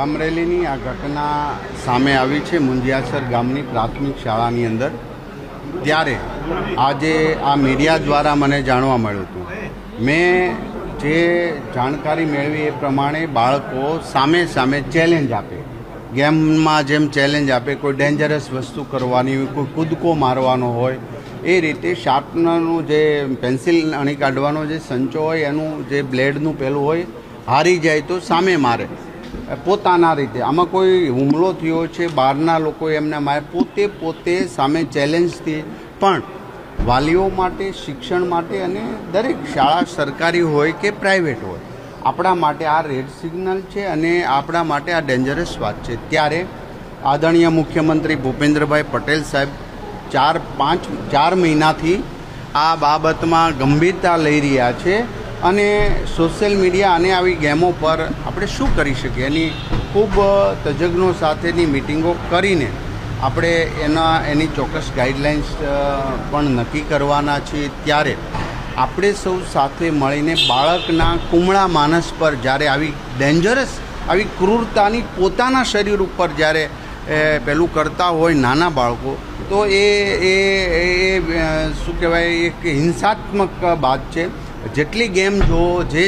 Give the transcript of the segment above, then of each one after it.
અમરેલીની આ ઘટના સામે આવી છે મુંજિયાસર ગામની પ્રાથમિક શાળાની અંદર. ત્યારે આજે આ મીડિયા દ્વારા મને જાણવા મળ્યું હતું. મેં જે જાણકારી મેળવી એ પ્રમાણે બાળકો સામે સામે ચેલેન્જ આપે, ગેમમાં જેમ ચેલેન્જ આપે, કોઈ ડેન્જરસ વસ્તુ કરવાની હોય, કોઈ કૂદકો મારવાનો હોય, એ રીતે શાર્પનરનું જે પેન્સિલ અણી કાઢવાનો જે સંચો હોય એનું જે બ્લેડનું પેલું હોય, હારી જાય તો સામે મારે પોતાના રીતે. આમાં કોઈ હુમલો થયો છે, બહારના લોકો એમને મારે, પોતે સામે ચેલેન્જથી. પણ વાલીઓ માટે, શિક્ષણ માટે અને દરેક શાળા સરકારી હોય કે પ્રાઇવેટ હોય, આપણા માટે આ રેડ સિગ્નલ છે અને આપણા માટે આ ડેન્જરસ વાત છે. ત્યારે આદરણીય મુખ્યમંત્રી ભૂપેન્દ્રભાઈ પટેલ સાહેબ 4 મહિનાથી આ બાબતમાં ગંભીરતા લઈ રહ્યા છે અને સોશિયલ મીડિયા અને આવી ગેમો પર આપણે શું કરી શકીએ એની ખૂબ તજજ્ઞો સાથેની મિટિંગો કરીને આપણે એની ચોક્કસ ગાઈડલાઇન્સ પણ નક્કી કરવાના છીએ. ત્યારે આપણે સૌ સાથે મળીને બાળકના કુમળા માનસ પર જ્યારે આવી ડેન્જરસ, આવી ક્રૂરતાની પોતાના શરીર ઉપર જ્યારે પેલું કરતા હોય નાના બાળકો, તો એ શું કહેવાય, એક હિંસાત્મક બાત છે. જેટલી ગેમ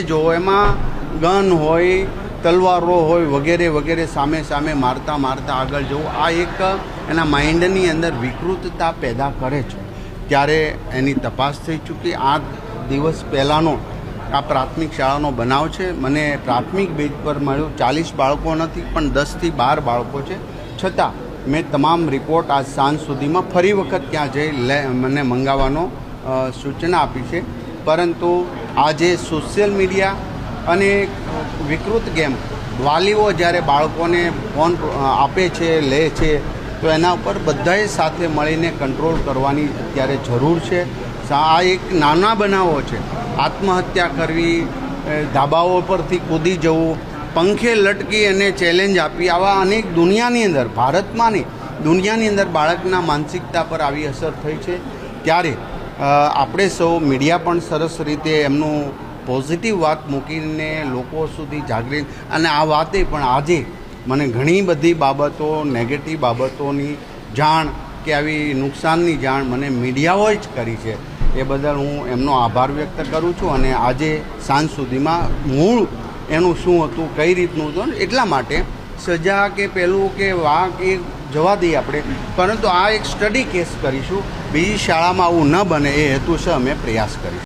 જો એમાં ગન હોય, તલવારો હોય, વગેરે વગેરે સામે મારતા આગળ જવું, આ એક એના માઇન્ડની અંદર વિકૃતતા પેદા કરે છે. ત્યારે એની તપાસ થઈ ચૂકી. 8 દિવસ પહેલાંનો આ પ્રાથમિક શાળાનો બનાવ છે. મને પ્રાથમિક બેઝ પર મળ્યું 40 બાળકો નથી પણ 10 થી 12 બાળકો છે. છતાં મેં તમામ રિપોર્ટ આજ સાંજ સુધીમાં ફરી વખત ત્યાં જઈ મને મંગાવવાનો સૂચના આપી છે. પરંતુ આજે સોશિયલ મીડિયા અને વિકૃત ગેમ, વાલીઓ જ્યારે બાળકોને ફોન આપે છે, લે છે, તો એના ઉપર બધાએ સાથે મળીને કંટ્રોલ કરવાની અત્યારે જરૂર છે. આ એક નાના બનાવો છે. આત્મહત્યા કરવી, ધાબાઓ પરથી કૂદી જવું, પંખે લટકી અને ચેલેન્જ આપી, આવા અનેક દુનિયાની અંદર, ભારતમાં નહીં દુનિયાની અંદર બાળકના માનસિકતા પર આવી અસર થઈ છે. ત્યારે આપણે સૌ મીડિયા પણ સરસ રીતે એમનું પોઝિટિવ વાત મૂકીને લોકો સુધી જાગૃત, અને આ વાતે પણ આજે મને ઘણી બધી બાબતો, નેગેટિવ બાબતોની જાણ કે આવી નુકસાનની જાણ મને મીડિયાઓએ જ કરી છે. એ બદલ હું એમનો આભાર વ્યક્ત કરું છું. અને આજે સાંજ સુધીમાં મૂળ એનું શું હતું, કઈ રીતનું હતું, એટલા માટે સજા કે પેલું કે વાંક એ જવા દઈએ આપણે, પરંતુ આ એક સ્ટડી કેસ કરીશું. બીજી શાળામાં આવું ન બને એ હેતુસર અમે પ્રયાસ કરીશું.